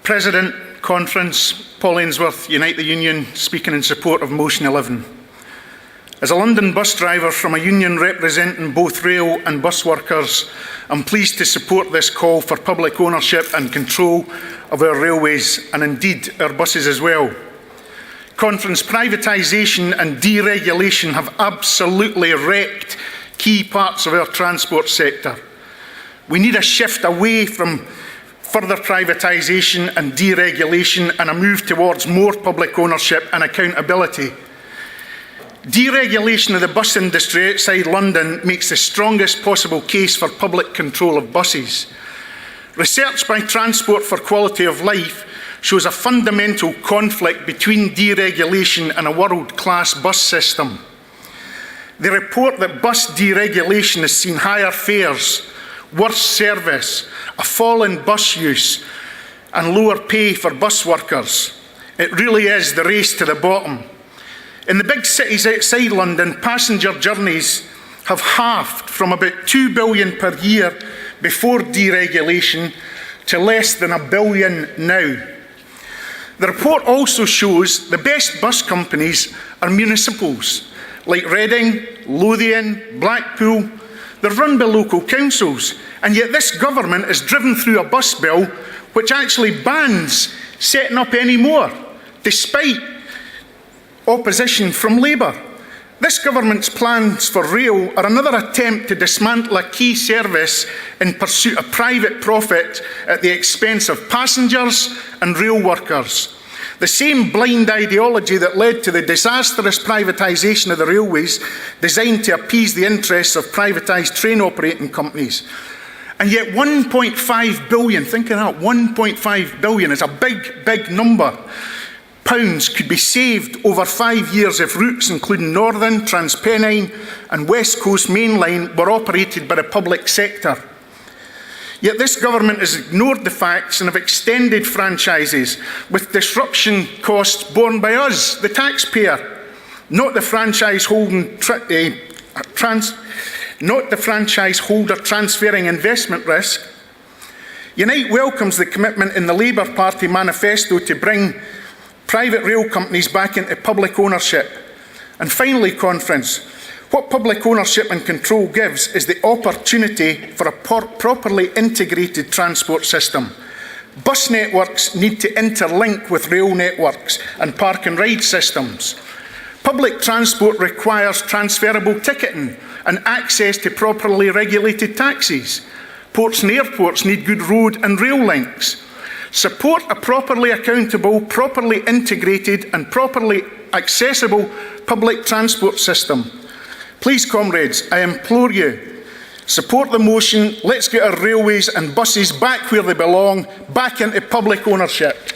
President, Conference, Paul Ainsworth, Unite the Union, speaking in support of Motion 11. As a London bus driver from a union representing both rail and bus workers, I'm pleased to support this call for public ownership and control of our railways, and indeed our buses as well. Conference, privatisation and deregulation have absolutely wrecked key parts of our transport sector. We need a shift away from further privatisation and deregulation and a move towards more public ownership and accountability. Deregulation of the bus industry outside London makes the strongest possible case for public control of buses. Research by Transport for Quality of Life shows a fundamental conflict between deregulation and a world-class bus system. They report that bus deregulation has seen higher fares, worse service, a fall in bus use and lower pay for bus workers. It really is the race to the bottom. In the big cities outside London, passenger journeys have halved from about 2 billion per year before deregulation to less than 1 billion now. The report also shows the best bus companies are municipals, like Reading, Lothian, Blackpool. They're run by local councils, and yet this government is driven through a bus bill which actually bans setting up any more, despite opposition from Labour. This government's plans for rail are another attempt to dismantle a key service in pursuit of private profit at the expense of passengers and rail workers. The same blind ideology that led to the disastrous privatisation of the railways, designed to appease the interests of privatised train operating companies. And yet 1.5 billion, think of that, 1.5 billion is a big, big number. Pounds could be saved over 5 years if routes including Northern, TransPennine and West Coast Main Line were operated by the public sector. Yet this government has ignored the facts and have extended franchises with disruption costs borne by us, the taxpayer, not the franchise holder transferring investment risk. Unite welcomes the commitment in the Labour Party manifesto to bring private rail companies back into public ownership. And finally, Conference, what public ownership and control gives is the opportunity for a properly integrated transport system. Bus networks need to interlink with rail networks and park and ride systems. Public transport requires transferable ticketing and access to properly regulated taxis. Ports and airports need good road and rail links. Support a properly accountable, properly integrated and properly accessible public transport system. Please, comrades, I implore you, support the motion. Let's get our railways and buses back where they belong, back into public ownership.